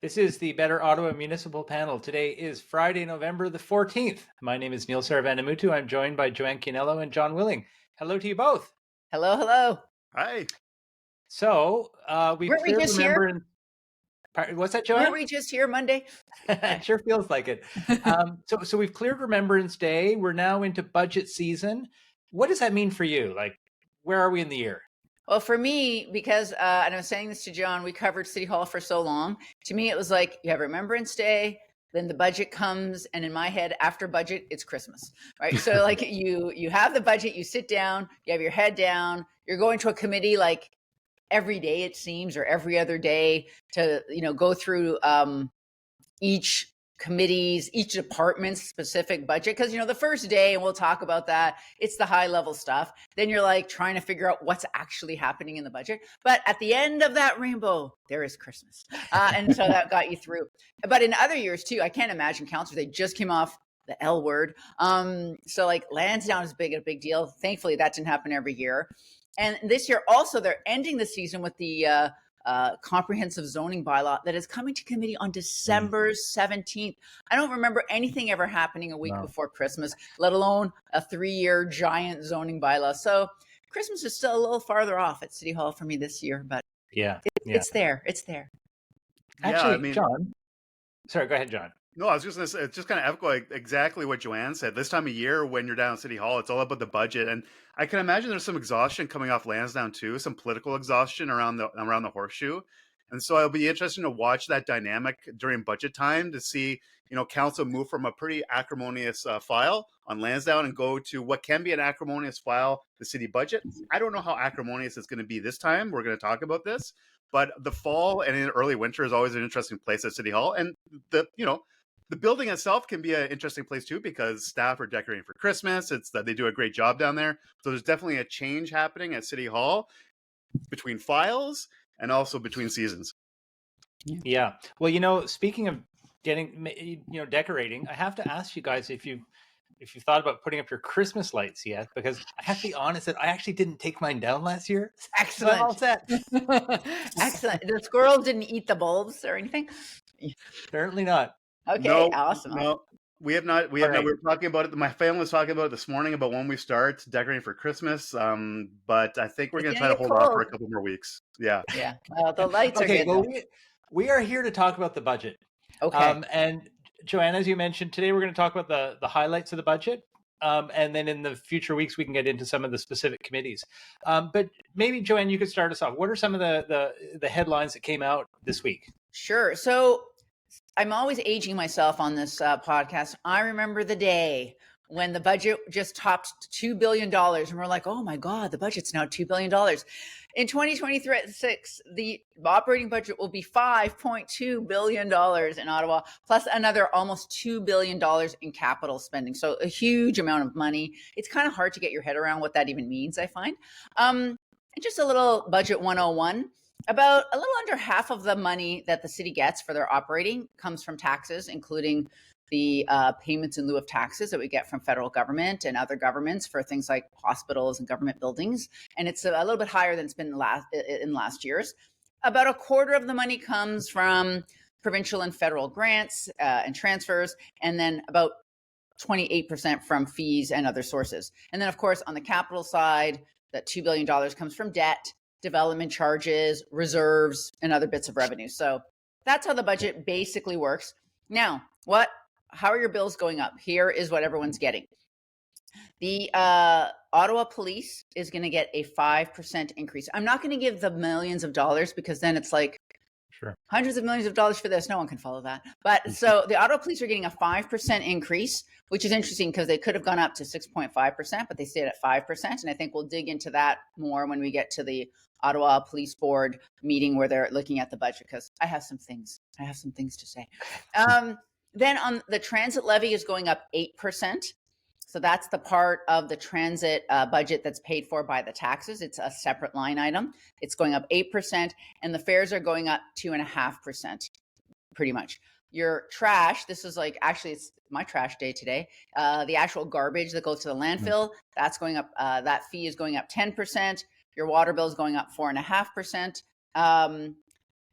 This is the Better Ottawa Municipal Panel. Today is Friday, November the 14th. My name is Neil Saravandamutu. I'm joined by Joanne Cunello and John Willing. Hello to you both. Hello, hello. Hi. So we've Weren't we cleared just here? remembrance. What's that, Weren't Joanne? we just here Monday? It sure feels like it. So we've cleared Remembrance Day. We're now into budget season. What does that mean for you? Like, where are we in the year? Well, for me, because, and I was saying this to John, we covered City Hall for so long. To me, it was like you have Remembrance Day, then the budget comes, and in my head, after budget, it's Christmas, right? So like you have the budget, you sit down, you have your head down, you're going to a committee like every day it seems, or every other day to go through each committee's, each department's specific budget. Because, the first day, and we'll talk about that, it's the high level stuff. Then you're like trying to figure out what's actually happening in the budget. But at the end of that rainbow, there is Christmas. And so that got you through. But in other years too, I can't imagine councillors, they just came off the L word. So like Lansdowne is a big deal. Thankfully, that didn't happen every year. And this year also, they're ending the season with the comprehensive zoning bylaw that is coming to committee on December 17th. I don't remember anything ever happening a week before Christmas, let alone a 3-year giant zoning bylaw. So Christmas is still a little farther off at City Hall for me this year, but it's there. It's there. Actually, John. Sorry, go ahead, John. No, I was just going to say, it's just kind of echo exactly what Joanne said. This time of year, when you're down at City Hall, it's all about the budget. And I can imagine there's some exhaustion coming off Lansdowne too, some political exhaustion around the horseshoe. And so it'll be interesting to watch that dynamic during budget time to see, council move from a pretty acrimonious file on Lansdowne and go to what can be an acrimonious file, the city budget. I don't know how acrimonious it's going to be this time. We're going to talk about this. But the fall and in early winter is always an interesting place at City Hall. And the building itself can be an interesting place too, because staff are decorating for Christmas. It's that they do a great job down there. So there's definitely a change happening at City Hall between files and also between seasons. Yeah. Well, speaking of getting, decorating, I have to ask you guys if you've thought about putting up your Christmas lights yet, because I have to be honest that I actually didn't take mine down last year. Excellent. So I'm all set. Excellent. The squirrels didn't eat the bulbs or anything? Certainly not. Okay, no, awesome. No, we have not. We were talking about it. My family was talking about it this morning about when we start decorating for Christmas. But I think we're going to try to hold off for a couple more weeks. Yeah. Yeah. The lights are good. Well, we are here to talk about the budget. Okay. And Joanne, as you mentioned, today we're going to talk about the highlights of the budget. And then in the future weeks, we can get into some of the specific committees. But maybe, Joanne, you could start us off. What are some of the headlines that came out this week? Sure. So I'm always aging myself on this podcast. I remember the day when the budget just topped $2 billion. And we're like, oh my God, the budget's now $2 billion. In 2026, the operating budget will be $5.2 billion in Ottawa, plus another almost $2 billion in capital spending. So a huge amount of money. It's kind of hard to get your head around what that even means, I find. And just a little budget 101. About a little under half of the money that the city gets for their operating comes from taxes, including the payments in lieu of taxes that we get from federal government and other governments for things like hospitals and government buildings. And it's a little bit higher than it's been in last years. About a quarter of the money comes from provincial and federal grants and transfers, and then about 28% from fees and other sources. And then, of course, on the capital side, that $2 billion comes from debt, development charges, reserves, and other bits of revenue. So that's how the budget basically works. Now, how are your bills going up? Here is what everyone's getting. The Ottawa Police is going to get a 5% increase. I'm not going to give the millions of dollars, because then it's like hundreds of millions of dollars for this. No one can follow that. But so the Ottawa Police are getting a 5% increase, which is interesting because they could have gone up to 6.5%, but they stayed at 5%. And I think we'll dig into that more when we get to the Ottawa Police Board meeting where they're looking at the budget, because I have some things to say. Then on the transit levy is going up 8%. So that's the part of the transit budget that's paid for by the taxes. It's a separate line item. It's going up 8%, and the fares are going up 2.5%, pretty much. Your trash, this is like, actually it's my trash day today. The actual garbage that goes to the landfill, that's going up, that fee is going up 10%. Your water bill is going up 4.5%.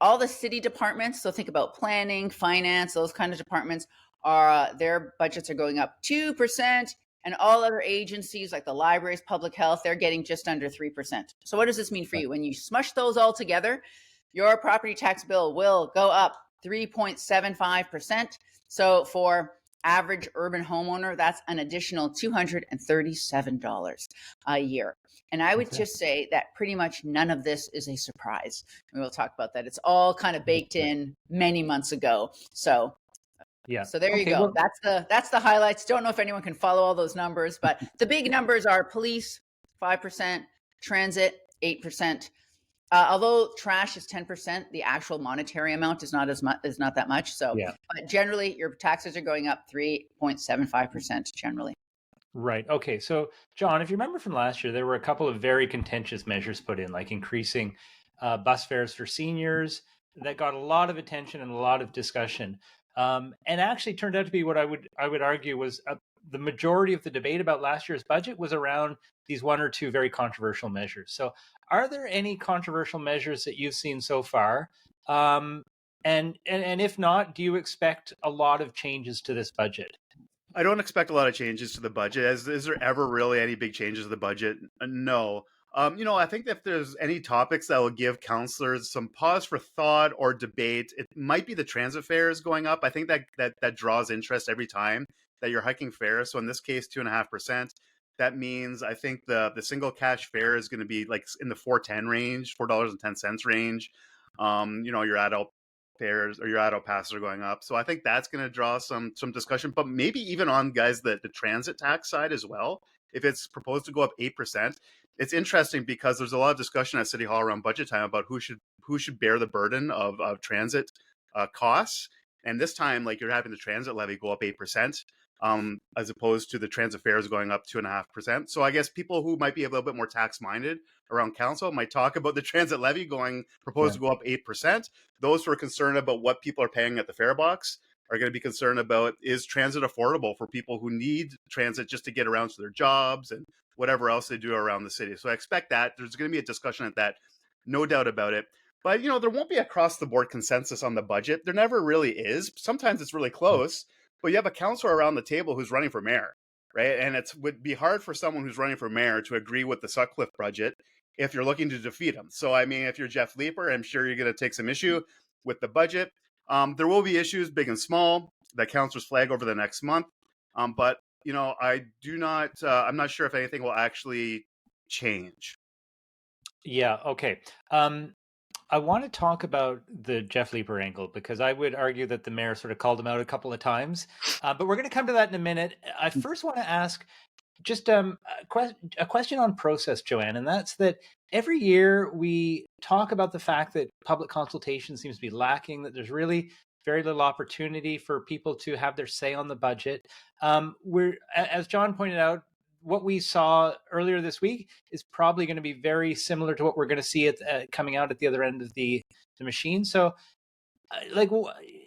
all the city departments, so think about planning, finance, those kind of departments, are their budgets are going up 2%, and all other agencies like the libraries, public health, they're getting just under 3%. So what does this mean for you? When you smush those all together, your property tax bill will go up 3.75%. So for average urban homeowner, that's an additional $237 a year. And I would just say that pretty much none of this is a surprise. And we'll talk about that. It's all kind of baked in many months ago. So yeah. So there you go. Well, that's the highlights. Don't know if anyone can follow all those numbers, but the big numbers are police 5%, transit 8%. Although trash is 10%, the actual monetary amount is not that much. So but generally, your taxes are going up 3.75% generally. Right. Okay. So, John, if you remember from last year, there were a couple of very contentious measures put in, like increasing bus fares for seniors, that got a lot of attention and a lot of discussion. And actually turned out to be what I would argue was the majority of the debate about last year's budget was around these one or two very controversial measures. So are there any controversial measures that you've seen so far? And if not, do you expect a lot of changes to this budget? I don't expect a lot of changes to the budget. Is there ever really any big changes to the budget? No. I think if there's any topics that will give councillors some pause for thought or debate, it might be the transit fares going up. I think that draws interest every time that you're hiking fares. So in this case, 2.5%. That means I think the single cash fare is going to be like in the $4.10 range, $4.10 range. Your adult fares or your adult passes are going up. So I think that's going to draw some discussion, but maybe even on the transit tax side as well. If it's proposed to go up 8%, it's interesting because there's a lot of discussion at City Hall around budget time about who should bear the burden of transit costs. And this time, like, you're having the transit levy go up 8%, as opposed to the transit fares going up 2.5%. So I guess people who might be a little bit more tax minded around council might talk about the transit levy proposed to go up 8%. Those who are concerned about what people are paying at the fare box are going to be concerned about, is transit affordable for people who need transit just to get around to their jobs and whatever else they do around the city. So I expect that there's going to be a discussion at that, no doubt about it. But, there won't be across the board consensus on the budget. There never really is. Sometimes it's really close, but you have a councillor around the table who's running for mayor, right? And it would be hard for someone who's running for mayor to agree with the Sutcliffe budget if you're looking to defeat him. So, I mean, if you're Jeff Leeper, I'm sure you're going to take some issue with the budget. There will be issues, big and small, that councillors flag over the next month. But I'm not sure if anything will actually change. Yeah. Okay. I want to talk about the Jeff Leeper angle, because I would argue that the mayor sort of called him out a couple of times. But we're going to come to that in a minute. I first want to ask just a question on process, Joanne, and that's that every year we talk about the fact that public consultation seems to be lacking, that there's really very little opportunity for people to have their say on the budget. As John pointed out, what we saw earlier this week is probably going to be very similar to what we're going to see coming out at the other end of the machine. So,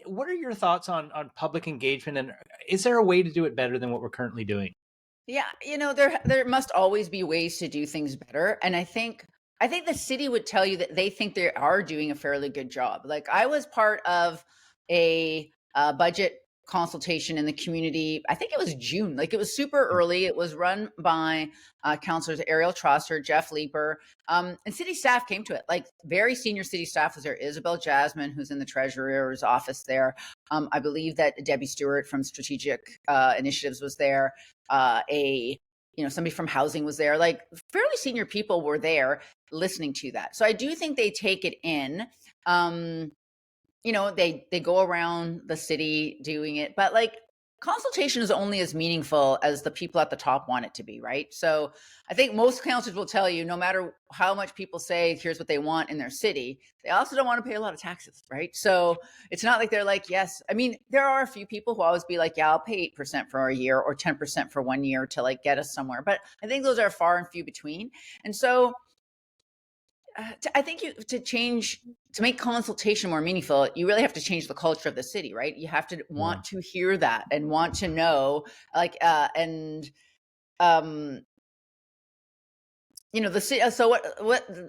what are your thoughts on public engagement, and is there a way to do it better than what we're currently doing? Yeah, there must always be ways to do things better, and I think the city would tell you that they think they are doing a fairly good job. Like, I was part of a budget consultation in the community. I think it was June. Like, it was super early. It was run by councillors Ariel Trosser, Jeff Leeper, and city staff came to it. Like, very senior city staff was there. Isabel Jasmine, who's in the treasurer's office there. I believe that Debbie Stewart from Strategic Initiatives was there. Somebody from housing was there. Like, fairly senior people were there listening to that. So I do think they take it in. They go around the city doing it, but like, consultation is only as meaningful as the people at the top want it to be, right? So I think most councillors will tell you, no matter how much people say, here's what they want in their city, they also don't want to pay a lot of taxes, right? So it's not like they're like, yes. I mean, there are a few people who always be like, yeah, I'll pay 8% for a year or 10% for 1 year to like get us somewhere. But I think those are far and few between. And so I think to make consultation more meaningful, you really have to change the culture of the city, right? You have to want to hear that and want to know, you know, the city. So what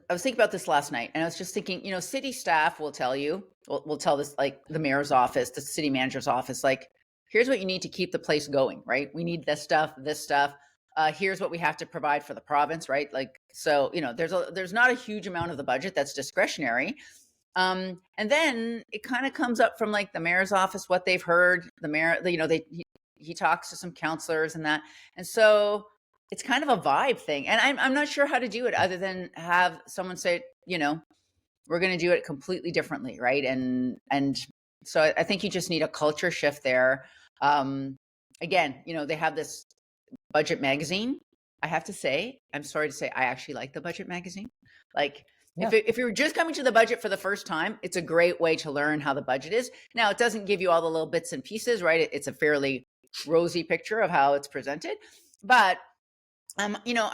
I was thinking about this last night, and I was just thinking, you know, city staff will tell you, will tell this, like the mayor's office, the city manager's office, like, here's what you need to keep the place going, right? We need this stuff, this stuff. Here's what we have to provide for the province, right? Like, so, you know, there's not a huge amount of the budget that's discretionary. And then it kind of comes up from like the mayor's office, what they've heard. The mayor, you know, he talks to some counselors and that, and so it's kind of a vibe thing. And I'm not sure how to do it other than have someone say, you know, we're going to do it completely differently, right? And so I think you just need a culture shift there. Again, you know, they have this budget magazine. I have to say, I'm sorry to say, I actually like the budget magazine. Like, Yeah. if you're just coming to the budget for the first time, it's a great way to learn how the budget is. Now, it doesn't give you all the little bits and pieces, right? It's a fairly rosy picture of how it's presented, but you know,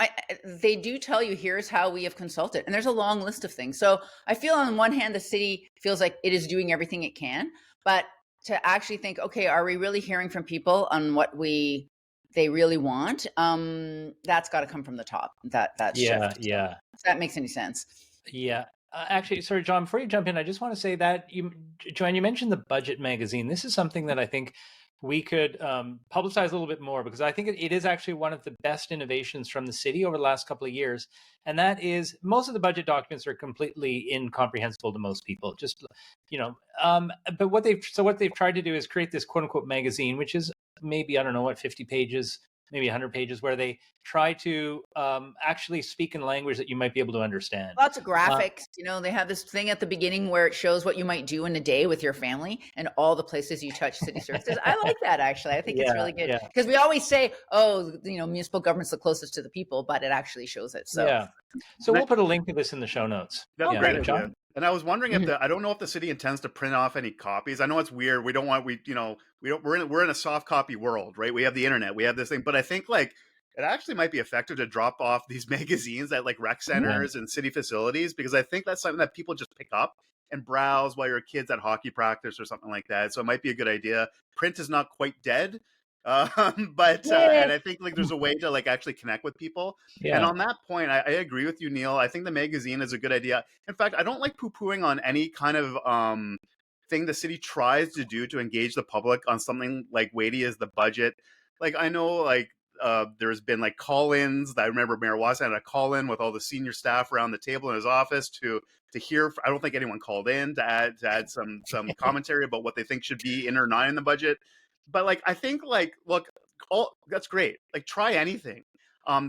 they do tell you, here's how we have consulted, and there's a long list of things. So I feel on one hand, the city feels like it is doing everything it can, but to actually think, okay, are we really hearing from people on what they really want? That's got to come from the top. That Yeah, shift. yeah. If that makes any sense. Yeah. Actually, sorry, John, before you jump in, I just want to say that Joanne, you mentioned the budget magazine. This is something that I think we could publicize a little bit more, because I think it is actually one of the best innovations from the city over the last couple of years. And that is, most of the budget documents are completely incomprehensible to most people. Just, you know, but what they've tried to do is create this quote unquote magazine, which is maybe, I don't know what, 50 pages, maybe 100 pages, where they try to actually speak in language that you might be able to understand. Lots of graphics. You know, they have this thing at the beginning where it shows what you might do in a day with your family and all the places you touch city services. I like that, actually. I think it's really good, because we always say, oh, you know, municipal government's the closest to the people, but it actually shows it. So yeah. So we'll put a link to this in the show notes. That's Yeah. great, John? idea. And I was wondering if I don't know if the city intends to print off any copies. I know it's weird. We're in a soft copy world, right? We have the internet, we have this thing, but I think like it actually might be effective to drop off these magazines at like rec centers and city facilities, because I think that's something that people just pick up and browse while your kid's at hockey practice or something like that. So it might be a good idea. Print is not quite dead. But and I think like there's a way to like actually connect with people. Yeah. And on that point, I agree with you, Neil. I think the magazine is a good idea. In fact, I don't like poo-pooing on any kind of thing the city tries to do to engage the public on something like weighty as the budget. Like I know like there's been like call-ins. I remember Mayor Watson had a call-in with all the senior staff around the table in his office to hear. I don't think anyone called in to add some commentary about what they think should be in or not in the budget. But like I think like look, that's great. Like try anything.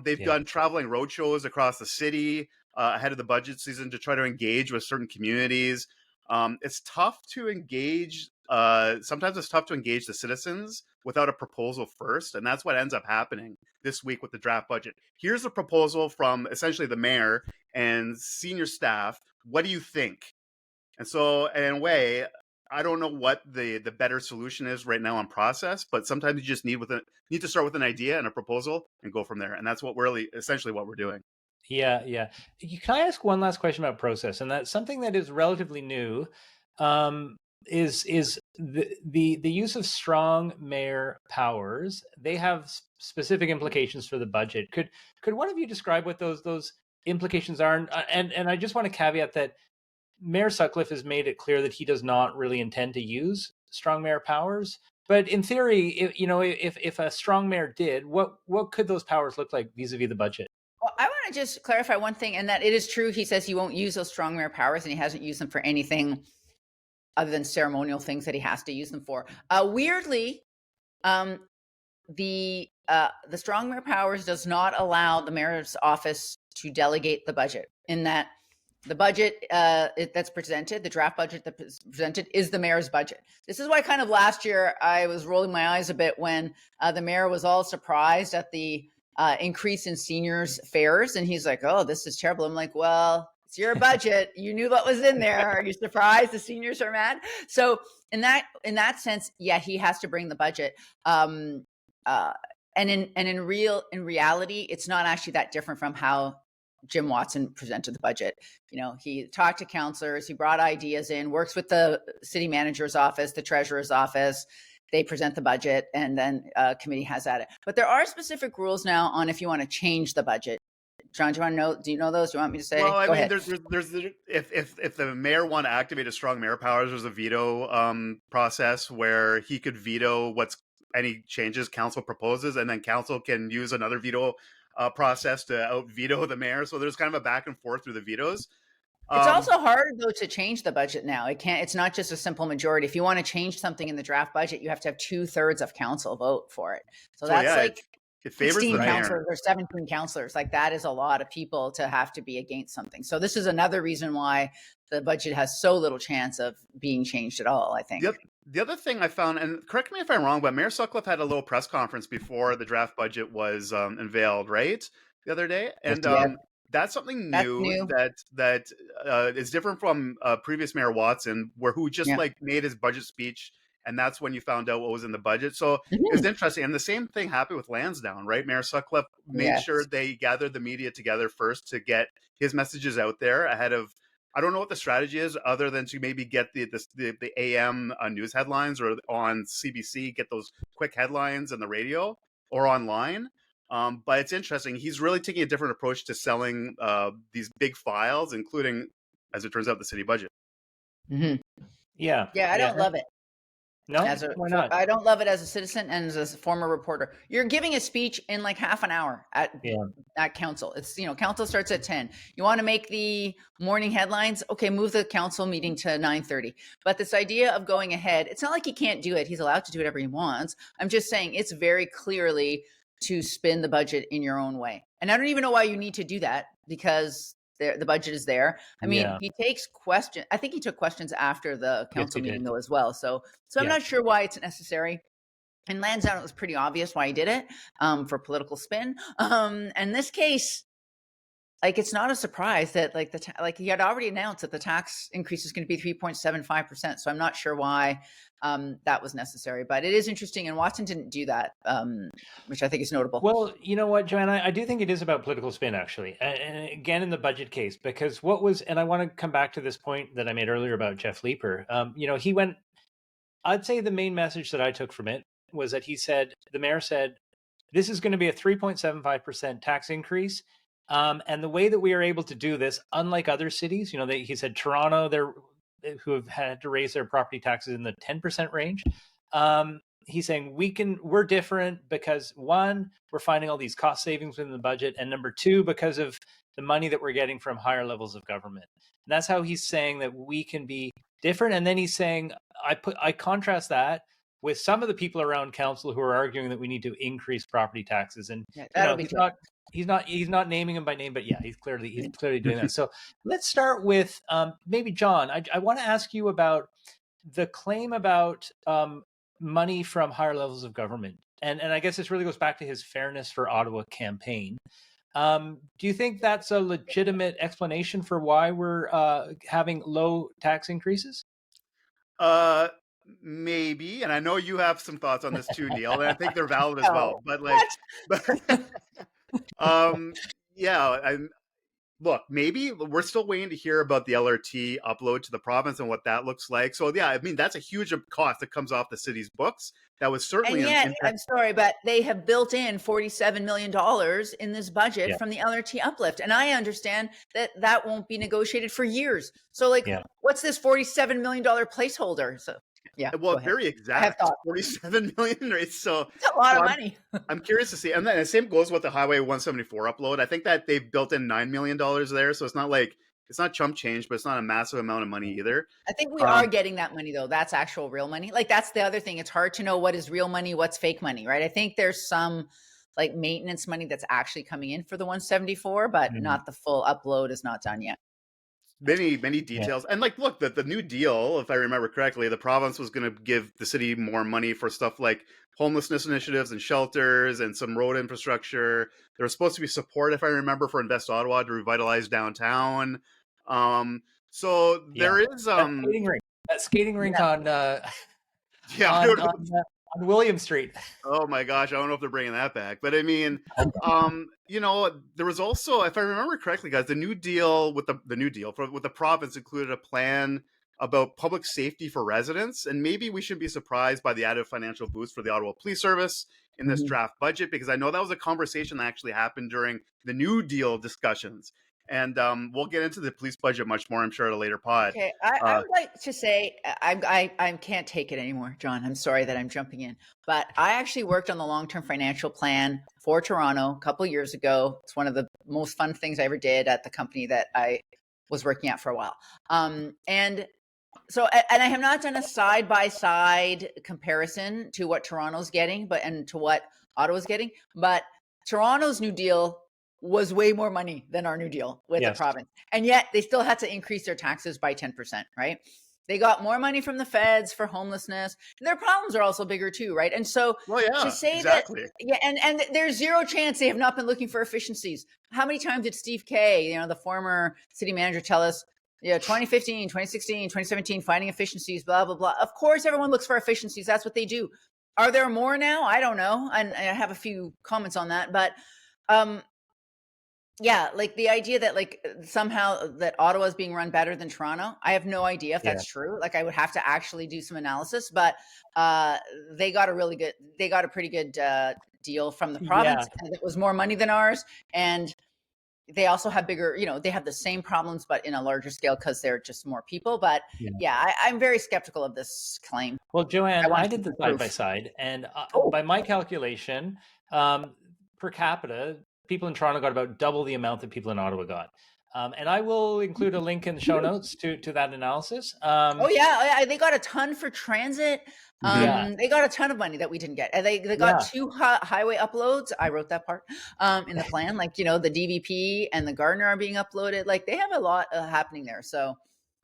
They've done traveling road shows across the city ahead of the budget season to try to engage with certain communities. It's tough to engage. Sometimes it's tough to engage the citizens without a proposal first, and that's what ends up happening this week with the draft budget. Here's a proposal from essentially the mayor and senior staff. What do you think? And so, in a way, I don't know what the better solution is right now on process, but sometimes you just need to start with an idea and a proposal and go from there. And that's what essentially what we're doing. Yeah, yeah. Can I ask one last question about process? And that's something that is relatively new. Is the use of strong mayor powers? They have specific implications for the budget. Could one of you describe what those implications are? And I just want to caveat that Mayor Sutcliffe has made it clear that he does not really intend to use strong mayor powers. But in theory, if a strong mayor did, what could those powers look like vis-a-vis the budget? Well, I want to just clarify one thing, and that it is true. He says he won't use those strong mayor powers, and he hasn't used them for anything other than ceremonial things that he has to use them for. Weirdly, the strong mayor powers does not allow the mayor's office to delegate the budget, in that the budget that's presented, the draft budget that's presented, is the mayor's budget. This is why kind of last year I was rolling my eyes a bit when the mayor was all surprised at the increase in seniors' fares. And he's like, oh, this is terrible. I'm like, well, it's your budget. You knew what was in there. Are you surprised the seniors are mad? So in that sense, yeah, he has to bring the budget. And in reality, it's not actually that different from how Jim Watson presented the budget. You know, he talked to counselors, he brought ideas in, works with the city manager's office, the treasurer's office. They present the budget, and then committee has at it. But there are specific rules now on if you want to change the budget Sean, do you want to know? Do you know those? Do you want me to say? Well, I Go mean, ahead. if the mayor want to activate a strong mayor powers, there's a veto process where he could veto any changes council proposes, and then council can use another veto process to out veto the mayor. So there's kind of a back and forth through the vetoes. It's Um, also hard though to change the budget now. It's not just a simple majority. If you want to change something in the draft budget, you have to have 2/3 of council vote for it. So that's yeah, like it favors the 16 mayor. councillors or 17 councillors. Like that is a lot of people to have to be against something. So this is another reason why the budget has so little chance of being changed at all, I think. The other thing I found, and correct me if I'm wrong, but Mayor Sutcliffe had a little press conference before the draft budget was unveiled, right? The other day. And that's something new, that is different from previous Mayor Watson, who just like made his budget speech, and that's when you found out what was in the budget. So it was interesting. And the same thing happened with Lansdowne, right? Mayor Sutcliffe made sure they gathered the media together first to get his messages out there ahead of, I don't know what the strategy is other than to maybe get the AM news headlines, or on CBC, get those quick headlines on the radio or online. But it's interesting. He's really taking a different approach to selling these big files, including, as it turns out, the city budget. Yeah. Yeah, I don't love it. No, why not? I don't love it as a citizen and as a former reporter. You're giving a speech in like half an hour at council. It's, council starts at 10. You want to make the morning headlines? Okay, move the council meeting to 9:30. But this idea of going ahead, it's not like he can't do it. He's allowed to do whatever he wants. I'm just saying it's very clearly to spin the budget in your own way. And I don't even know why you need to do that, because the budget is there. I mean, he takes questions. I think he took questions after the council meeting though as well. So I'm not sure why it's necessary. In Lansdowne, it was pretty obvious why he did it, for political spin. In this case, like, it's not a surprise that like he had already announced that the tax increase is going to be 3.75%. So I'm not sure why that was necessary, but it is interesting. And Watson didn't do that, which I think is notable. Well, you know what, Joanna, I do think it is about political spin, actually. And again, in the budget case, because and I want to come back to this point that I made earlier about Jeff Leeper. He went, I'd say the main message that I took from it was that the mayor said, this is going to be a 3.75% tax increase. And the way that we are able to do this, unlike other cities, he said Toronto, who have had to raise their property taxes in the 10% range. He's saying we're different because, one, we're finding all these cost savings within the budget, and number two, because of the money that we're getting from higher levels of government. And that's how he's saying that we can be different. And then he's saying, I contrast that with some of the people around council who are arguing that we need to increase property taxes. And he's not naming them by name, but he's clearly doing that. So let's start with maybe John. I want to ask you about the claim about money from higher levels of government, and I guess this really goes back to his Fairness for Ottawa campaign. Do you think that's a legitimate explanation for why we're having low tax increases? Maybe, and I know you have some thoughts on this too, Neil, and I think they're valid as well. But look, maybe we're still waiting to hear about the LRT upload to the province and what that looks like. So I mean, that's a huge cost that comes off the city's books. That was certainly I'm sorry, but they have built in $47 million in this budget from the LRT uplift. And I understand that won't be negotiated for years. So what's this $47 million placeholder? So well, very exact. 47 million, right? So it's a lot of money. I'm curious to see. And then the same goes with the Highway 174 upload. I think that they've built in $9 million there. So it's not chump change, but it's not a massive amount of money either. I think we are getting that money though. That's actual real money. Like, that's the other thing. It's hard to know what is real money, what's fake money, right? I think there's some maintenance money that's actually coming in for the 174, but not the full upload is not done yet. Many details. And look, the new deal, if I remember correctly, the province was going to give the city more money for stuff like homelessness initiatives and shelters and some road infrastructure. There was supposed to be support, if I remember, for Invest Ottawa to revitalize downtown. So there is that skating rink on William Street. Oh my gosh, I don't know if they're bringing that back, but I mean, there was also, if I remember correctly, guys, the new deal with the province included a plan about public safety for residents. And maybe we shouldn't be surprised by the added financial boost for the Ottawa Police Service in this draft budget, because I know that was a conversation that actually happened during the New Deal discussions. And we'll get into the police budget much more, I'm sure, at a later pod. Okay, I would like to say I can't take it anymore, John. I'm sorry that I'm jumping in, but I actually worked on the long-term financial plan for Toronto a couple of years ago. It's one of the most fun things I ever did at the company that I was working at for a while. And I have not done a side-by-side comparison to what Toronto's getting, and to what Ottawa's getting, but Toronto's New Deal was way more money than our New Deal with the province. And yet they still had to increase their taxes by 10%, right? They got more money from the feds for homelessness. Their problems are also bigger too, right? And so to say exactly. that, and there's zero chance they have not been looking for efficiencies. How many times did Steve Kay, the former city manager, tell us, 2015, 2016, 2017, finding efficiencies, blah, blah, blah. Of course, everyone looks for efficiencies. That's what they do. Are there more now? I don't know. And I have a few comments on that, but yeah, like the idea that somehow that Ottawa is being run better than Toronto. I have no idea if that's true. Like I would have to actually do some analysis, but they got a pretty good deal from the province. And it was more money than ours. And they also have bigger, they have the same problems, but in a larger scale because they're just more people. But I'm very skeptical of this claim. Well, Joanne, I did the side by side, and by my calculation, per capita, people in Toronto got about double the amount that people in Ottawa got. And I will include a link in the show notes to that analysis. They got a ton for transit. They got a ton of money that we didn't get. And they got 2 highway uploads. I wrote that part in the plan. Like, the DVP and the Gardner are being uploaded. Like they have a lot happening there. So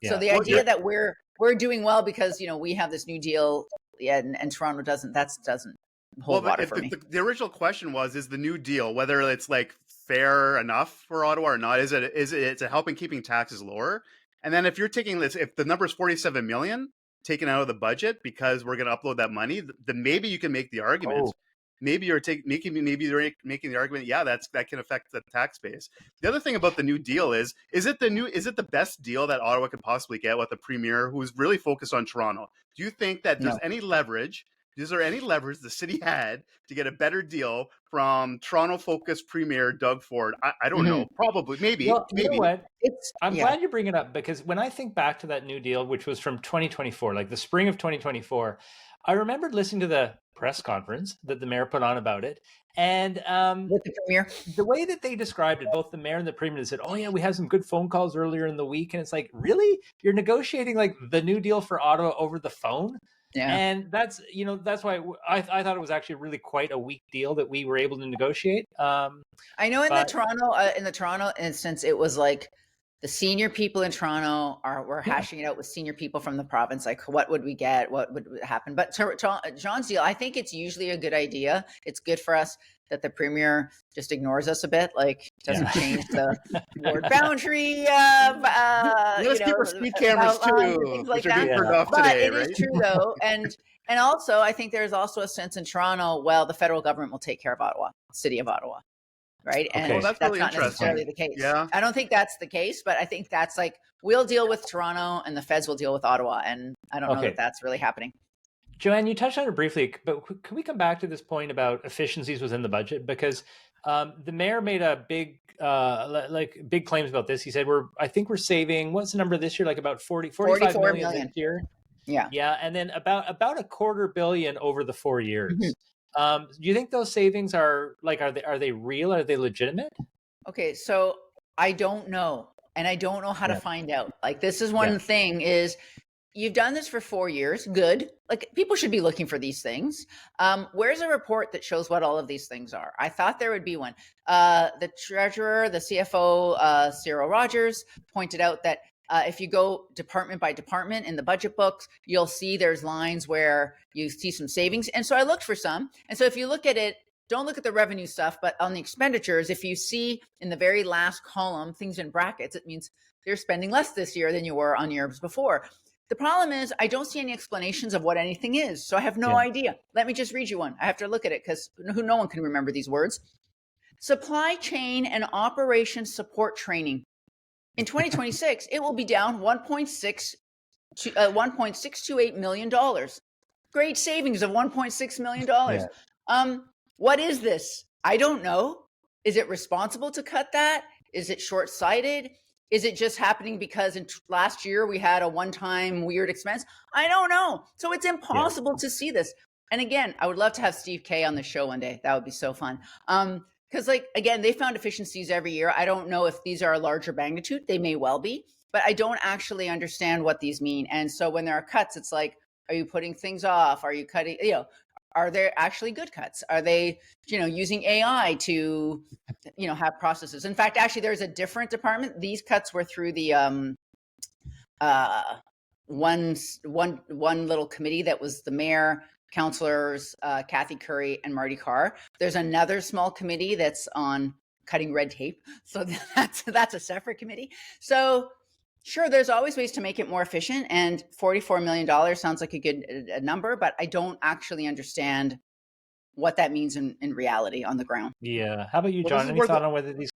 the idea that we're doing well because, we have this New Deal and Toronto doesn't, doesn't hold water for me. The original question was, is the New Deal, whether it's like fair enough for Ottawa or not, is it helping keeping taxes lower? And then if you're taking this, if the number is 47 million taken out of the budget because we're going to upload that money, then maybe you can make the argument. Maybe you're making the argument, that can affect the tax base. The other thing about the New Deal is it the best deal that Ottawa could possibly get with a premier who's really focused on Toronto? Do you think that there's any leverage? Is there any leverage the city had to get a better deal from Toronto-focused Premier Doug Ford? I don't know. Probably, maybe. Well, maybe. You know what? I'm glad you bring it up, because when I think back to that New Deal, which was from 2024, like the spring of 2024, I remembered listening to the press conference that the mayor put on about it. And with the premier, the way that they described it, both the mayor and the premier said, "Oh yeah, we had some good phone calls earlier in the week." And it's like, really? You're negotiating like the New Deal for Ottawa over the phone? Yeah. And that's why I thought it was actually really quite a weak deal that we were able to negotiate. I know in the Toronto instance, it was like the senior people in Toronto were hashing it out with senior people from the province. Like, what would we get? What would happen? But John's deal, I think it's usually a good idea. It's good for us that the premier just ignores us a bit, like doesn't change the ward boundary. Let's keep our speed cameras too, like which are being turned off but today, it right? is true though, and also I think there's also a sense in Toronto. Well, the federal government will take care of Ottawa, city of Ottawa, right? And that's really not necessarily the case. Yeah, I don't think that's the case, but I think that's like we'll deal with Toronto and the feds will deal with Ottawa, and I don't know that that's really happening. Joanne, you touched on it briefly, but can we come back to this point about efficiencies within the budget? Because the mayor made a big claims about this. He said, I think we're saving, what's the number this year? Like about 45 million this year. Yeah. Yeah. And then about $250 million over the 4 years. Do you think those savings are they real? Are they legitimate? Okay. So I don't know. And I don't know how to find out. Like, this is one thing is, you've done this for 4 years. Good. Like, people should be looking for these things. Where's a report that shows what all of these things are? I thought there would be one. The treasurer, the CFO, Cyril Rogers, pointed out that if you go department by department in the budget books, you'll see there's lines where you see some savings. And so I looked for some. And so if you look at it, don't look at the revenue stuff, but on the expenditures, if you see in the very last column, things in brackets, it means you're spending less this year than you were on years before. The problem is I don't see any explanations of what anything is. So I have no idea. Let me just read you one. I have to look at it because no one can remember these words. Supply chain and operations support training. In 2026, it will be down 1.6 $1.628 million. Great savings of $1.6 million. Yeah. What is this? I don't know. Is it responsible to cut that? Is it short-sighted? Is it just happening because last year we had a one-time weird expense? I don't know. So it's impossible to see this. And again, I would love to have Steve K on the show one day. That would be so fun. Because again, they found efficiencies every year. I don't know if these are a larger magnitude. They may well be, but I don't actually understand what these mean. And so when there are cuts, it's like, are you putting things off? Are you cutting, are there actually good cuts? Are they, using AI to, have processes? In fact, actually, there's a different department. These cuts were through the one little committee that was the mayor, councillors, Kathy Curry and Marty Carr. There's another small committee that's on cutting red tape. So that's a separate committee. So sure, there's always ways to make it more efficient, and $44 million sounds like a good number, but I don't actually understand what that means in reality on the ground. Yeah. How about you, John? Any thought on whether these?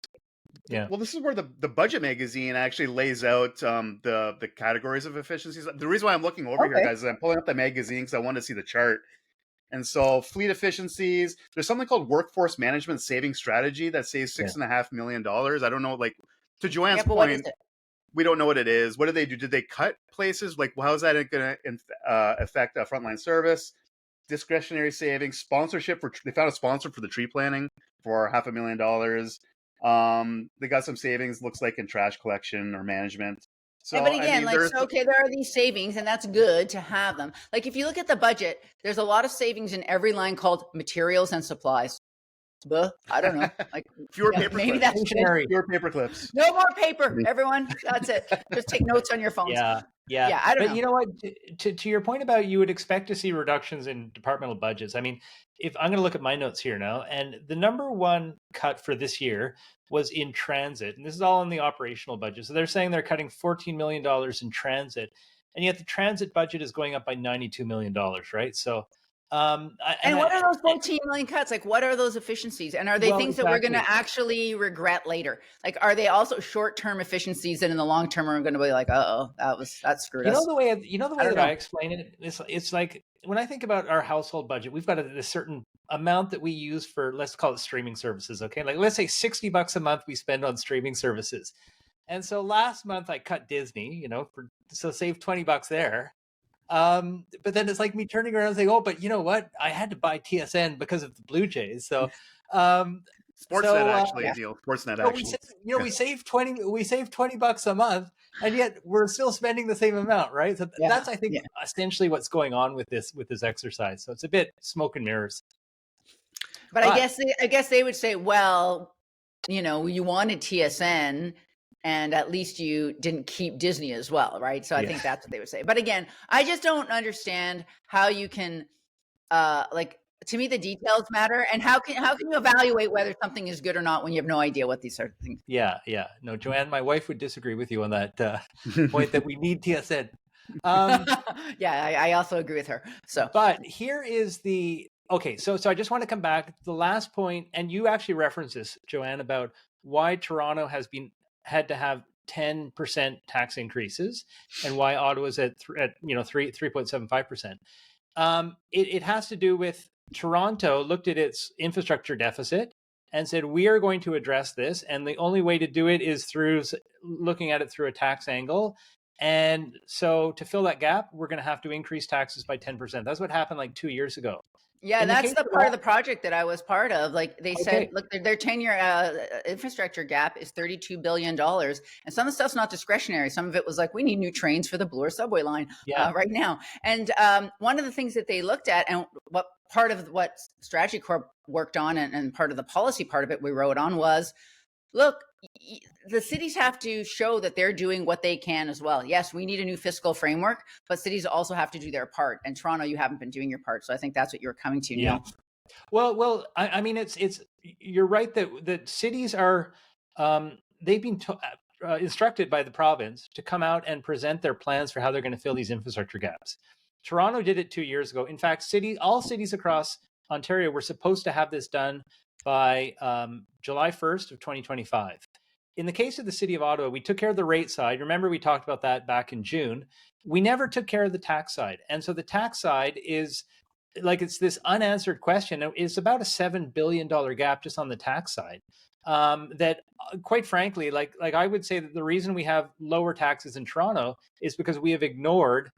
Yeah. Well, this is where the budget magazine actually lays out the categories of efficiencies. The reason why I'm looking over here, guys, is I'm pulling up the magazine because I want to see the chart. And so fleet efficiencies, there's something called workforce management saving strategy that saves $6.5 million. I don't know, like to Joanne's point, we don't know what it is. What did they do? Did they cut places? Like, well, how is that going to affect frontline service? Discretionary savings, sponsorship they found a sponsor for the tree planting for $500,000. They got some savings, looks like in trash collection or management. So, but again, there are these savings, and that's good to have them. Like if you look at the budget, there's a lot of savings in every line called materials and supplies. I don't know. Like fewer paper maybe clips. That's fewer paper clips. No more paper, everyone. That's it. Just take notes on your phones. Yeah. I don't know. But you know what? To your point about you would expect to see reductions in departmental budgets. I mean, if I'm going to look at my notes here now, and the number one cut for this year was in transit, and this is all in the operational budget. So they're saying they're cutting $14 million in transit, and yet the transit budget is going up by $92 million, right? So. And what are those 14 million cuts? Like, what are those efficiencies? And are they things that we're going to actually regret later? Like, are they also short-term efficiencies that in the long term are going to be like, that screwed us? The way that I explain it, it's like when I think about our household budget, we've got a certain amount that we use for, let's call it streaming services. Okay. Like let's say $60 a month we spend on streaming services. And so last month I cut Disney, so save $20 there. But then it's like me turning around and saying, oh, but you know what? I had to buy TSN because of the Blue Jays. So, Sportsnet actually, Neil. Sportsnet actually. We save $20 a month, and yet we're still spending the same amount, right? So that's, I think, essentially what's going on with this exercise. So it's a bit smoke and mirrors. But I guess they would say, well, you wanted TSN. And at least you didn't keep Disney as well, right? So I think that's what they would say. But again, I just don't understand how you can, to me, the details matter. And how can you evaluate whether something is good or not when you have no idea what these are things? Yeah. No, Joanne, my wife would disagree with you on that point that we need TSN. I also agree with her. So, but here is okay. So I just want to come back to the last point, and you actually referenced this, Joanne, about why Toronto had to have 10% tax increases and why Ottawa's at 3.75%. It has to do with Toronto looked at its infrastructure deficit and said, we are going to address this. And the only way to do it is through looking at it through a tax angle. And so to fill that gap, we're going to have to increase taxes by 10%. That's what happened like 2 years ago. Yeah, that's the part of the project that I was part of. Like they said, look, their 10-year infrastructure gap is $32 billion. And some of the stuff's not discretionary. Some of it was like, we need new trains for the Bloor subway line right now. And one of the things that they looked at, and what part of what Strategy Corp worked on, and part of the policy part of it we wrote on was, look, the cities have to show that they're doing what they can as well. Yes, we need a new fiscal framework, but cities also have to do their part. And Toronto, you haven't been doing your part. So I think that's what you're coming to now. Well, I mean, it's you're right that cities are they've been instructed by the province to come out and present their plans for how they're going to fill these infrastructure gaps. Toronto did it 2 years ago. In fact, all cities across Ontario were supposed to have this done by July 1st of 2025. In the case of the city of Ottawa, we took care of the rate side. Remember, we talked about that back in June. We never took care of the tax side. And so the tax side is like, it's this unanswered question. It's about a $7 billion gap just on the tax side. That quite frankly, like I would say that the reason we have lower taxes in Toronto is because we have ignored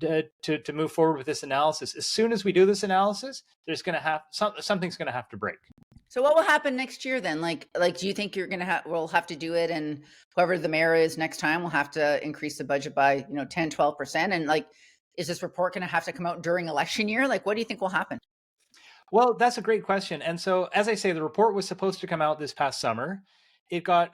to move forward with this analysis. As soon as we do this analysis, there's going to have something's going to have to break. So what will happen next year then? Like, do you think we'll have to do it, and whoever the mayor is next time will have to increase the budget by 10, 12%? And like, is this report going to have to come out during election year? Like, what do you think will happen? Well, that's a great question. And so, as I say, the report was supposed to come out this past summer.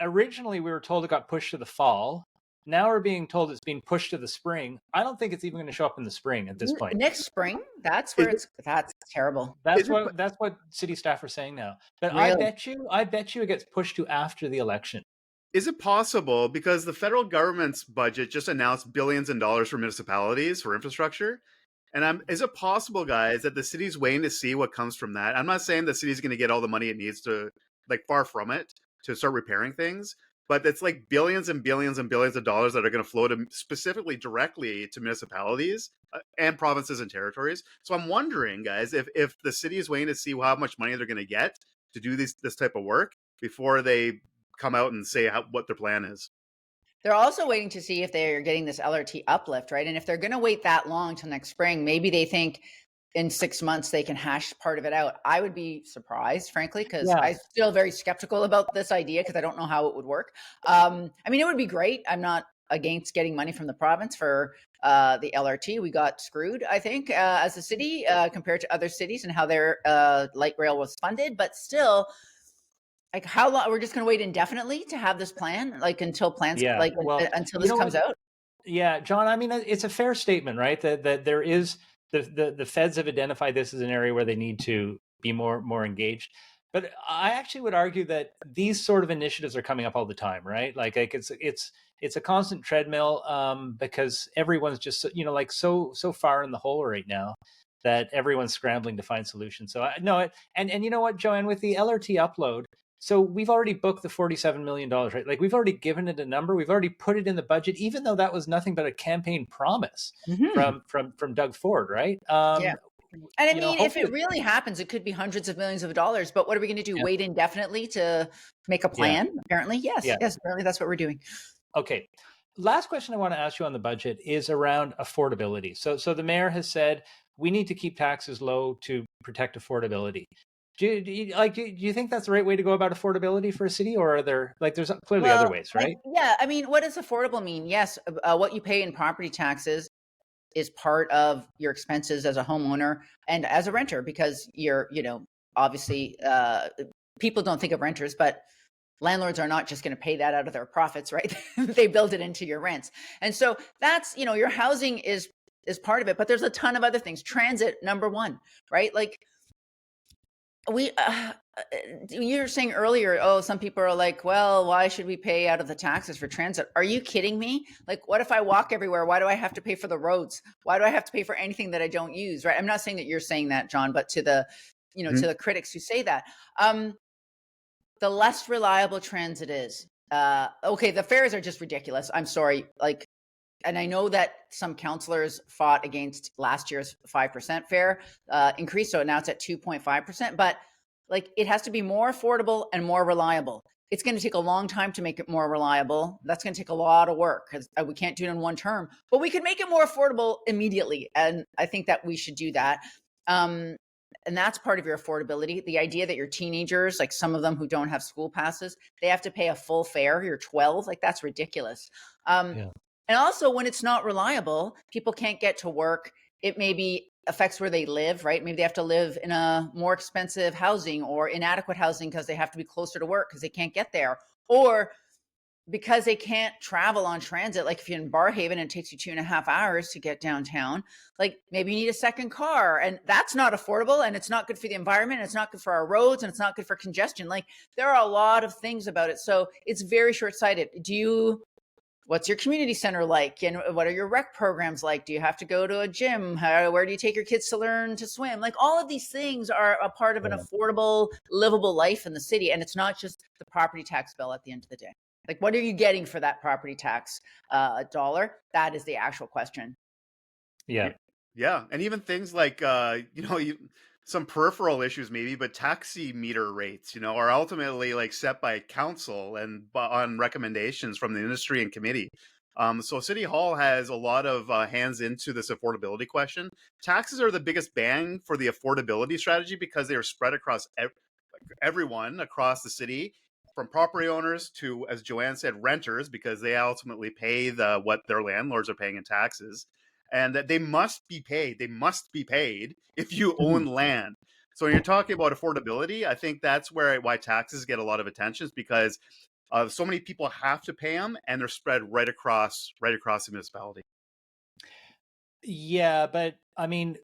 Originally, we were told it got pushed to the fall. Now we're being told it's being pushed to the spring. I don't think it's even going to show up in the spring at this point. Next spring? That's where that's terrible. That's what city staff are saying now. But really? I bet you it gets pushed to after the election. Is it possible, because the federal government's budget just announced billions in dollars for municipalities for infrastructure? And is it possible, guys, that the city's waiting to see what comes from that? I'm not saying the city's going to get all the money it needs to, like, far from it, to start repairing things. But it's like billions and billions and billions of dollars that are going to flow to specifically directly to municipalities and provinces and territories. So I'm wondering, guys, if the city is waiting to see how much money they're going to get to do this type of work before they come out and say what their plan is. They're also waiting to see if they're getting this LRT uplift, right? And if they're going to wait that long till next spring, maybe they think in 6 months they can hash part of it out. I would be surprised, frankly, because I'm still very skeptical about this idea because I don't know how it would work. I mean, it would be great. I'm not against getting money from the province for the LRT. We got screwed, I think, as a city compared to other cities and how their light rail was funded. But still, like, how long? We're just going to wait indefinitely to have this plan, like until plans, until this comes out. Yeah, John. I mean, it's a fair statement, right? That there is. The feds have identified this as an area where they need to be more engaged. But I actually would argue that these sort of initiatives are coming up all the time, right? Like it's a constant treadmill because everyone's just so far in the hole right now that everyone's scrambling to find solutions. So and you know what, Joanne, with the LRT upload, so we've already booked the $47 million, right? Like we've already given it a number. We've already put it in the budget, even though that was nothing but a campaign promise from Doug Ford, right? Yeah. And I mean, if it really happens, it could be hundreds of millions of dollars. But what are we going to do? Yeah. Wait indefinitely to make a plan? Yeah. Apparently, yes. Yeah. Yes, apparently that's what we're doing. Okay. Last question I want to ask you on the budget is around affordability. So the mayor has said we need to keep taxes low to protect affordability. Do you think that's the right way to go about affordability for a city, or are there there's clearly other ways, right? Yeah, I mean, what does affordable mean? Yes, what you pay in property taxes is part of your expenses as a homeowner and as a renter, because you're, obviously people don't think of renters, but landlords are not just going to pay that out of their profits, right? They build it into your rents, and so that's your housing is part of it, but there's a ton of other things. Transit, number one, right? Like. You were saying earlier, some people are like, well, why should we pay out of the taxes for transit? Are you kidding me? Like, what if I walk everywhere? Why do I have to pay for the roads? Why do I have to pay for anything that I don't use? Right. I'm not saying that you're saying that, John, but to the, to the critics who say that, the less reliable transit is, okay, the fares are just ridiculous. I'm sorry. And I know that some councillors fought against last year's 5% fare increase. So now it's at 2.5%, but it has to be more affordable and more reliable. It's going to take a long time to make it more reliable. That's going to take a lot of work because we can't do it in one term, but we could make it more affordable immediately. And I think that we should do that. And that's part of your affordability. The idea that your teenagers, like some of them who don't have school passes, they have to pay a full fare. You're 12, that's ridiculous. And also, when it's not reliable, people can't get to work. It maybe affects where they live, right? Maybe they have to live in a more expensive housing or inadequate housing because they have to be closer to work because they can't get there. Or because they can't travel on transit, like if you're in Barrhaven and it takes you 2.5 hours to get downtown, maybe you need a second car. And that's not affordable, and it's not good for the environment. And it's not good for our roads, and it's not good for congestion. There are a lot of things about it. So it's very short-sighted. What's your community center like? And what are your rec programs like? Do you have to go to a gym? Where do you take your kids to learn to swim? All of these things are a part of an affordable, livable life in the city. And it's not just the property tax bill at the end of the day. Like, what are you getting for that property tax dollar? That is the actual question. Yeah. Yeah, and even things like some peripheral issues maybe, but taxi meter rates, are ultimately like set by council and on recommendations from the industry and committee. So City Hall has a lot of hands into this affordability question. Taxes are the biggest bang for the affordability strategy because they are spread across everyone across the city, from property owners to, as Joanne said, renters, because they ultimately pay what their landlords are paying in taxes, and that they must be paid. They must be paid if you own land. So when you're talking about affordability, I think that's why taxes get a lot of attention, is because so many people have to pay them, and they're spread right across the municipality. Yeah, but I mean,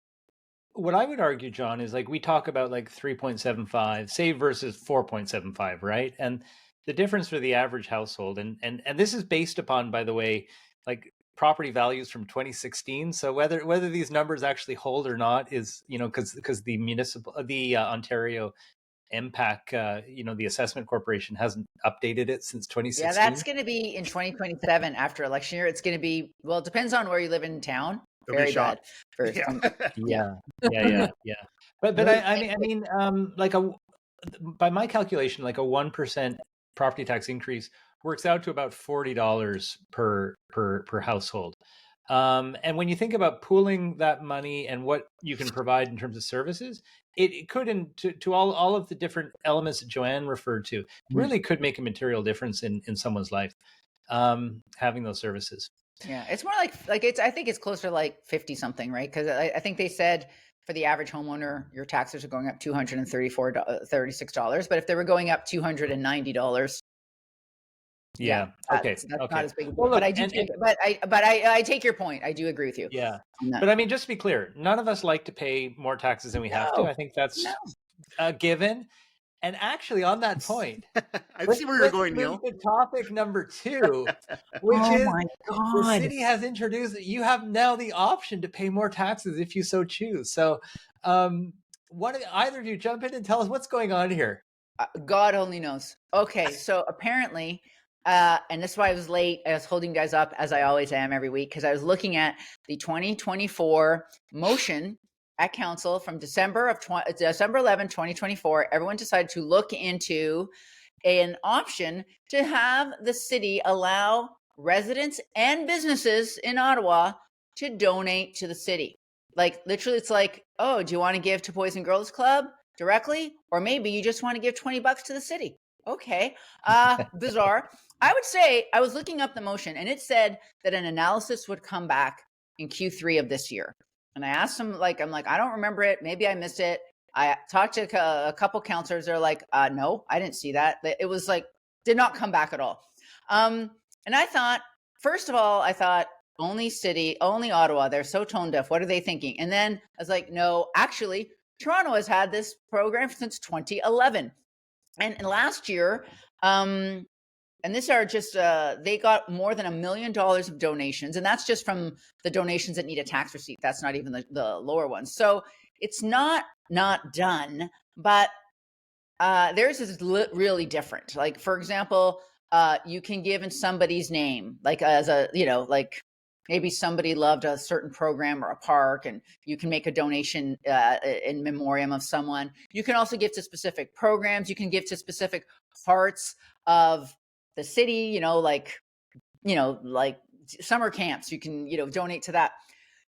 what I would argue, John, is like we talk about like 3.75, say, versus 4.75, right? And the difference for the average household, and this is based upon, by the way, like property values from 2016. So whether these numbers actually hold or not is, because the Ontario MPAC, the assessment corporation hasn't updated it since 2016. Yeah, that's going to be in 2027 after election year. It's going to be, well, it depends on where you live in town. Very bad. First. Yeah. But I mean, like by my calculation, like a 1% property tax increase works out to about $40 per household. And when you think about pooling that money and what you can provide in terms of services, it could, to all of the different elements that Joanne referred to, really could make a material difference in someone's life, having those services. Yeah, it's more like it's. I think it's closer to like 50 something, right? Because I think they said for the average homeowner, your taxes are going up $236. But if they were going up $290, yeah, okay, that's not as big a deal. Well, look, but I take your point. I do agree with you. Yeah, but I mean, just to be clear, none of us like to pay more taxes than we have to. I think that's a given. And actually, on that point, I see where you're going, Neil. To topic number 2, which is the city has introduced that you have now the option to pay more taxes if you so choose. So, either of you jump in and tell us what's going on here? God only knows. Okay, so apparently, and this is why I was late. I was holding you guys up, as I always am every week, because I was looking at the 2024 motion at council from December 11, 2024. Everyone decided to look into an option to have the city allow residents and businesses in Ottawa to donate to the city. Like, literally, it's like, oh, do you want to give to Boys and Girls Club directly? Or maybe you just want to give $20 to the city. Okay. Bizarre. I would say, I was looking up the motion, and it said that an analysis would come back in Q3 of this year. And I asked them, I'm like, I don't remember it. Maybe I missed it. I talked to a couple counselors. They're like, no, I didn't see that. It was like, did not come back at all. And I thought, first of all, only Ottawa. They're so tone deaf. What are they thinking? And then I was like, no, actually, Toronto has had this program since 2011. And last year, and these are just, they got more than $1 million of donations. And that's just from the donations that need a tax receipt. That's not even the lower ones. So it's not done, but theirs is really different. Like, for example, you can give in somebody's name, like as a, like maybe somebody loved a certain program or a park, and you can make a donation in memoriam of someone. You can also give to specific programs. You can give to specific parts of the city, like summer camps. You can, donate to that.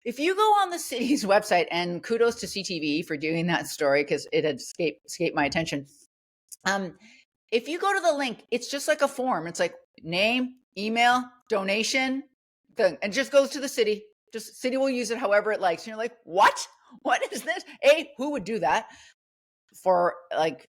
If you go on the city's website, and kudos to CTV for doing that story, because it had escaped my attention. If you go to the link, it's just like a form. It's like name, email, donation, and it just goes to the city. Just city will use it however it likes. And you're like, what? What is this? Who would do that? For like,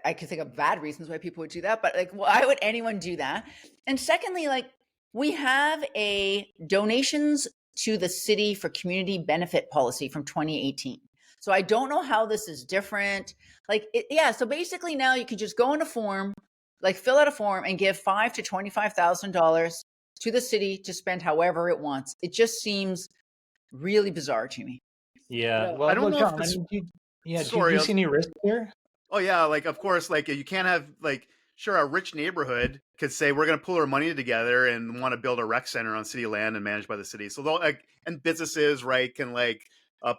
I could think of bad reasons why people would do that, but like, why would anyone do that? And secondly, like, we have a donations to the city for community benefit policy from 2018. So I don't know how this is different. So basically now you can just go in a form, like fill out a form and give $5,000 to $25,000 to the city to spend however it wants. It just seems really bizarre to me. Yeah. Well, I don't know. John, do you see any risk here? Oh yeah, like of course, like you can't have like sure, a rich neighborhood could say we're going to pull our money together and want to build a rec center on city land and managed by the city. So they'll like, and businesses, right, can like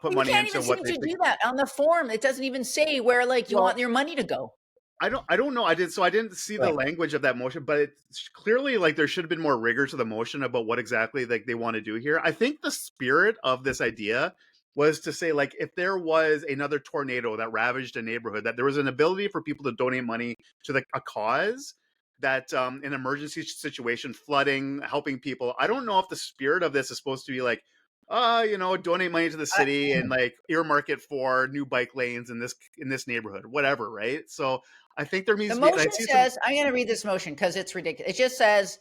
put You money can't into even what seem they to think. do that on the form. It doesn't even say where like you Well, want your money to go. I don't know. I didn't see the Right. language of that motion, but it's clearly like there should have been more rigor to the motion about what exactly like they want to do here. I think the spirit of this idea was to say like if there was another tornado that ravaged a neighborhood, that there was an ability for people to donate money to a cause that an emergency situation, flooding, helping people. I don't know if the spirit of this is supposed to be like, donate money to the city and like earmark it for new bike lanes in this neighborhood, whatever, right? So I think there needs The to be. I motion see some. says, I'm going to read this motion because it's ridiculous. It just says,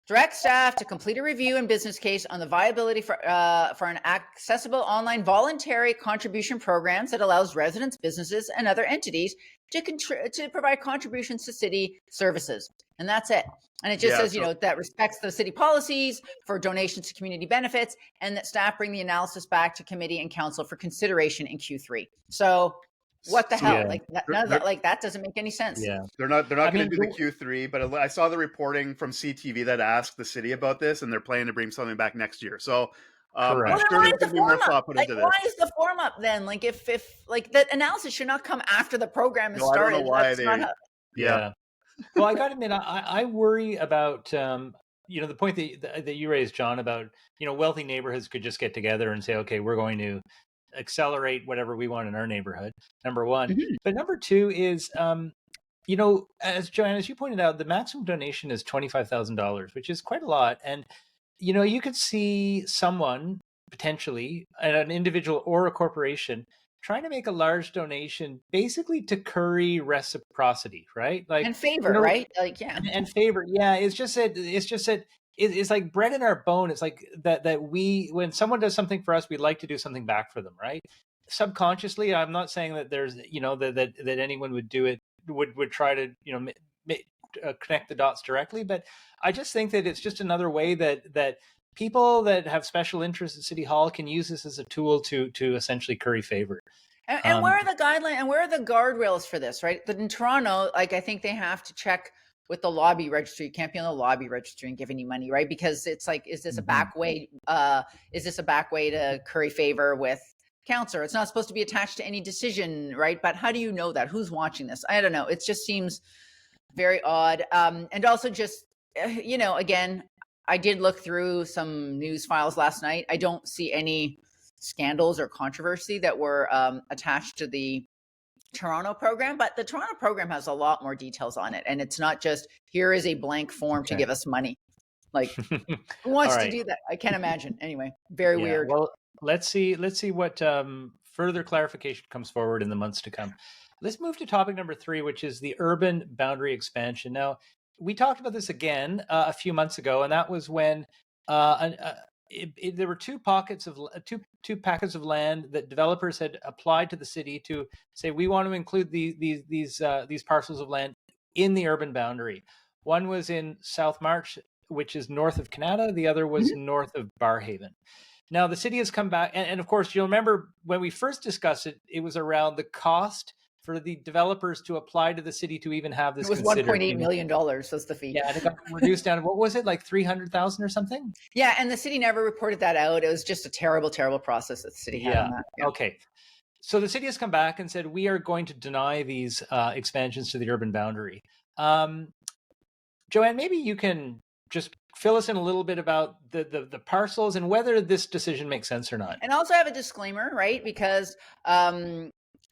direct staff to complete a review and business case on the viability for an accessible online voluntary contribution programs that allows residents, businesses, and other entities to provide contributions to city services. And that's it. And it just says, that respects the city policies for donations to community benefits, and that staff bring the analysis back to committee and council for consideration in Q3. So what the hell? Yeah. Like none of that, like that doesn't make any sense. Yeah. They're not going to mean, do the Q3, but I saw the reporting from CTV that asked the city about this, and they're planning to bring something back next year. So I'm Correct. sure Why there's is the going to be more form thought up? put Like, into this. why is the form up then? Like, if like the analysis should not come after the program is No, I don't started. know why That's they. not how, Yeah. Well, I got to admit, I worry about the point that you raised, John, about wealthy neighborhoods could just get together and say, okay, we're going to accelerate whatever we want in our neighborhood. Number one, Mhm. but number two is as Joanne, as you pointed out, the maximum donation is $25,000, which is quite a lot, and you could see someone potentially, an individual or a corporation, trying to make a large donation basically to curry reciprocity, right? Like, and favor, right? Like, yeah. and favor. Yeah, it's just that it's like bread in our bone. It's like that we, when someone does something for us, we like to do something back for them, right? Subconsciously, I'm not saying that there's that anyone would do it, would try to connect the dots directly, but I just think that it's just another way that people that have special interests at City Hall can use this as a tool to essentially curry favor. And where are the guidelines and where are the guardrails for this, right? But in Toronto, like, I think they have to check with the lobby registry. You can't be on the lobby registry and give any money, right? Because it's like, is this a back way? Is this a back way to curry favor with council? It's not supposed to be attached to any decision, right? But how do you know that? Who's watching this? I don't know. It just seems very odd. And also just, again, I did look through some news files last night. I don't see any scandals or controversy that were attached to the Toronto program, but the Toronto program has a lot more details on it. And it's not just, here is a blank form to give us money. Like, who wants to do that? I can't imagine. Anyway, very weird. Well, let's see what further clarification comes forward in the months to come. Let's move to topic number 3, which is the urban boundary expansion. Now, we talked about this again a few months ago, and that was when there were two packets of land that developers had applied to the city to say, we want to include these parcels of land in the urban boundary. One was in South March, which is north of Canada. The other was north of Barhaven. Now, the city has come back, and of course, you'll remember when we first discussed it, it was around the cost for the developers to apply to the city to even have this. It was $1.8 million was the fee. Yeah, and it got reduced down to, what was it, like 300,000 or something? Yeah, and the city never reported that out. It was just a terrible, terrible process that the city had on that. Yeah. Okay. So the city has come back and said, we are going to deny these expansions to the urban boundary. Joanne, maybe you can just fill us in a little bit about the parcels and whether this decision makes sense or not. And also have a disclaimer, right? Because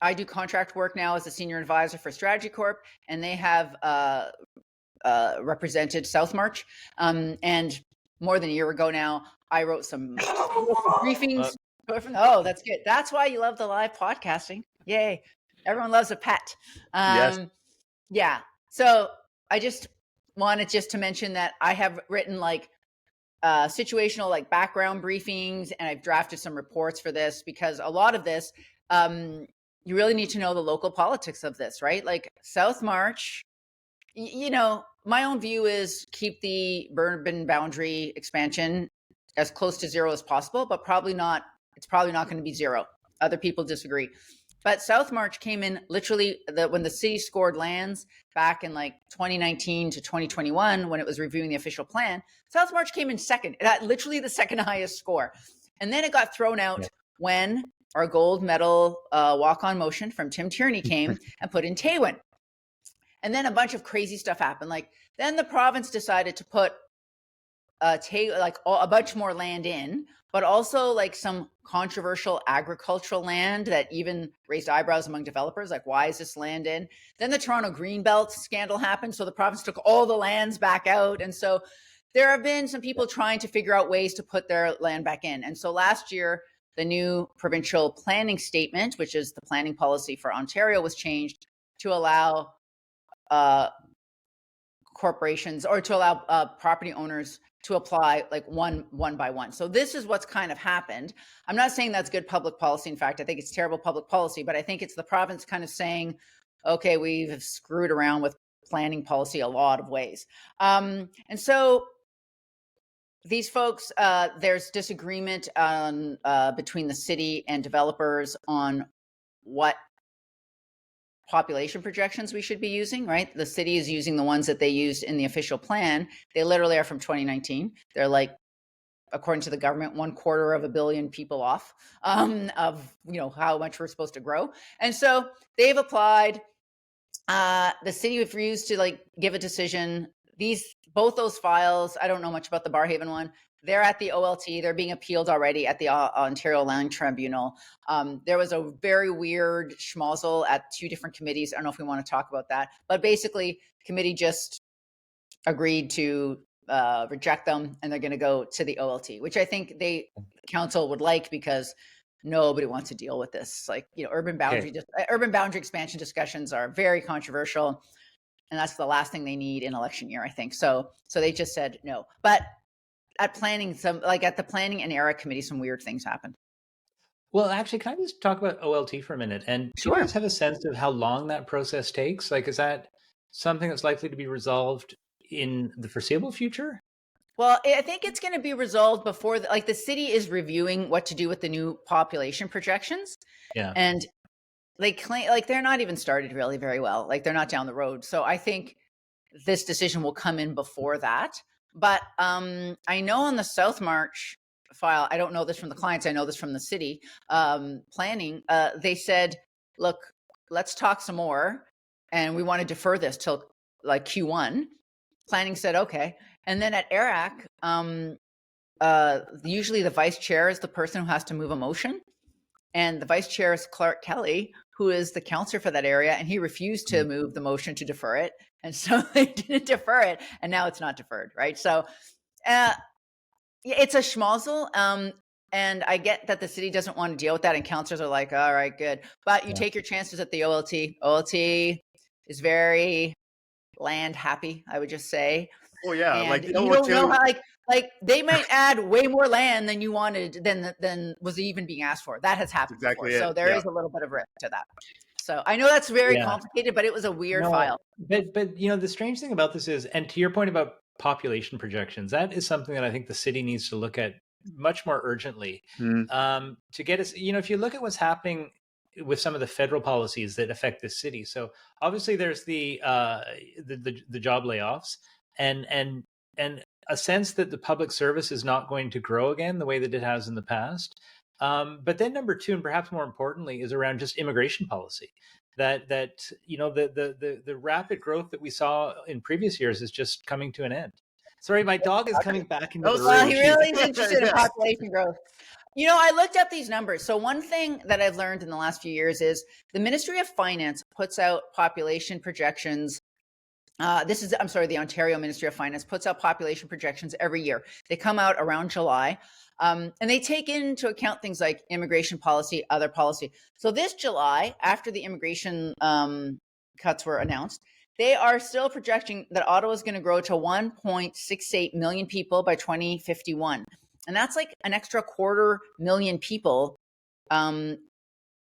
I do contract work now as a senior advisor for Strategy Corp, and they have represented South March. And more than a year ago now, I wrote some briefings. Oh, that's good. That's why you love the live podcasting. Yay. Everyone loves a pet. Yes. Yeah. So I just wanted to mention that I have written like situational, like background briefings, and I've drafted some reports for this, because a lot of this, you really need to know the local politics of this, right? Like South March, my own view is keep the urban boundary expansion as close to zero as possible, but it's probably not going to be zero. Other people disagree. But South March came in literally when the city scored lands back in like 2019 to 2021, when it was reviewing the official plan. South March came in second, literally the second highest score. And then it got thrown out when our gold medal walk-on motion from Tim Tierney came and put in Taywin. And then a bunch of crazy stuff happened. Like then the province decided to put a bunch more land in, but also like some controversial agricultural land that even raised eyebrows among developers. Like, why is this land in? Then the Toronto Greenbelt scandal happened. So the province took all the lands back out. And so there have been some people trying to figure out ways to put their land back in. And so last year, the new provincial planning statement, which is the planning policy for Ontario, was changed to allow corporations or to allow property owners to apply like one by one. So this is what's kind of happened. I'm not saying that's good public policy. In fact, I think it's terrible public policy, but I think it's the province kind of saying, okay, we've screwed around with planning policy a lot of ways. And so these folks, there's disagreement on, between the city and developers on what population projections we should be using, right? The city is using the ones that they used in the official plan. They literally are from 2019. They're like, according to the government, 250 million people off of, you know, how much we're supposed to grow. And so they've applied. The city refused to like give a decision. Both those files, I don't know much about the Barrhaven one. They're at the OLT. They're being appealed already at the Ontario Land Tribunal. There was a very weird schmozzle at two different committees. I don't know if we want to talk about that, but basically, committee just agreed to reject them, and they're going to go to the OLT, which I think council would like because nobody wants to deal with this. Like, you know, urban boundary expansion discussions are very controversial, and that's the last thing they need in election year, I think. So they just said no, but. At the planning and ERA committee, some weird things happened. Well, actually, can I just talk about OLT for a minute? And do you guys have a sense of how long that process takes? Like, is that something that's likely to be resolved in the foreseeable future? Well, I think it's going to be resolved before, the city is reviewing what to do with the new population projections. Yeah. And they claim, like, they're not even started really very well. Like, they're not down the road. So I think this decision will come in before that. But I know on the South March file, I don't know this from the clients, I know this from the city planning, they said, look, let's talk some more. And we want to defer this till like Q1. Planning said, okay. And then at ERAC, usually the vice chair is the person who has to move a motion. And the vice chair is Clark Kelly, who is the counselor for that area. And he refused to move the motion to defer it. And so they didn't defer it. And now it's not deferred, right? So it's a schmozzle. And I get that the city doesn't want to deal with that. And counselors are like, all right, good. But you take your chances at the OLT. OLT is very land happy, I would just say. Oh, yeah. And like, you don't know how, like they might add way more land than you wanted, than was even being asked for. That has happened before. So there is a little bit of risk to that. So I know that's very complicated, but it was a weird file. But you know, the strange thing about this is, and to your point about population projections, that is something that I think the city needs to look at much more urgently to get us, you know, if you look at what's happening with some of the federal policies that affect this city. So obviously there's the job layoffs and a sense that the public service is not going to grow again the way that it has in the past. But then number two, and perhaps more importantly, is around just immigration policy. That you know, the rapid growth that we saw in previous years is just coming to an end. Sorry, my dog is coming back into the room. Well, he really is interested in population growth. You know, I looked up these numbers. So one thing that I've learned in the last few years is the Ministry of Finance puts out population projections. The Ontario Ministry of Finance puts out population projections every year. They come out around July. And they take into account things like immigration policy, other policy. So this July, after the immigration cuts were announced, they are still projecting that Ottawa is going to grow to 1.68 million people by 2051. And that's like an extra 250,000 people than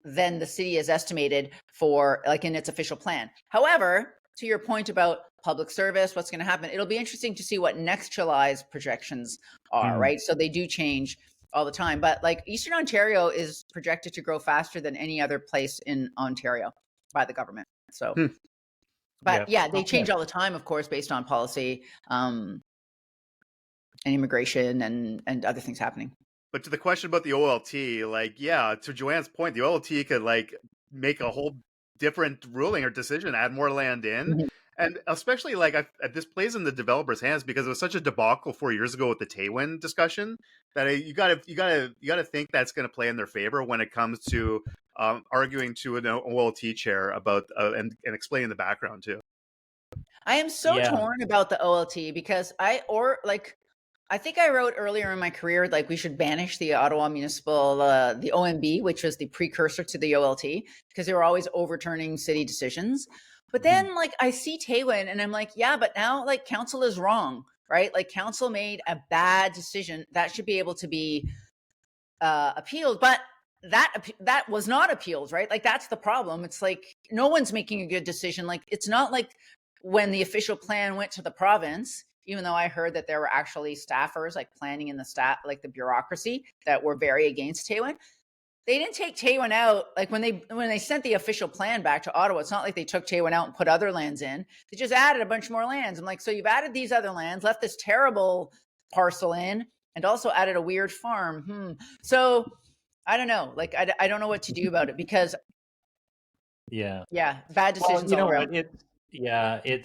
the city has estimated for, like, in its official plan. However, to your point about public service, what's going to happen, it'll be interesting to see what next July's projections are, right? So they do change. all the time. But like Eastern Ontario is projected to grow faster than any other place in Ontario by the government. So, but yeah, they change all the time, of course, based on policy and immigration and other things happening. But to the question about the OLT, like, yeah, to Joanne's point, the OLT could like make a whole different ruling or decision, add more land in. Mhm. And especially like this plays in the developer's hands because it was such a debacle 4 years ago with the Taywin discussion that you gotta think that's going to play in their favor when it comes to arguing to an OLT chair about and explaining the background too. I am so torn about the OLT because I think I wrote earlier in my career, like we should banish the Ottawa Municipal, the OMB, which was the precursor to the OLT, because they were always overturning city decisions. But then like I see Taywin and I'm like, yeah, but now like council is wrong, right? Like council made a bad decision that should be able to be appealed, but that was not appealed, right? Like that's the problem. It's like no one's making a good decision. Like it's not like when the official plan went to the province, even though I heard that there were actually staffers like planning in the like the bureaucracy that were very against Taywin. They didn't take Taywin out. Like when they sent the official plan back to Ottawa, it's not like they took Taywin out and put other lands in. They just added a bunch more lands. I'm like, so you've added these other lands, left this terrible parcel in, and also added a weird farm. So I don't know. Like I don't know what to do about it because bad decisions all around. It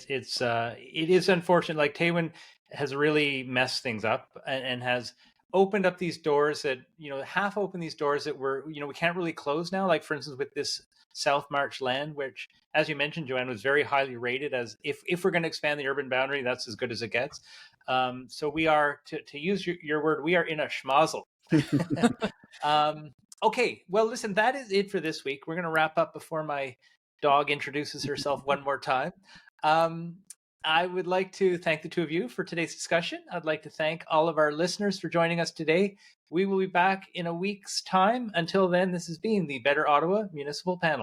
is unfortunate. Like Taywin has really messed things up and has opened up these doors that, half open these doors that we can't really close now. Like for instance, with this South March land, which, as you mentioned, Joanne, was very highly rated as if we're going to expand the urban boundary, that's as good as it gets. So we are, to use your word, we are in a schmozzle. Okay, well, listen, that is it for this week. We're going to wrap up before my dog introduces herself one more time. I would like to thank the two of you for today's discussion. I'd like to thank all of our listeners for joining us today. We will be back in a week's time. Until then, this has been the Better Ottawa Municipal Panel.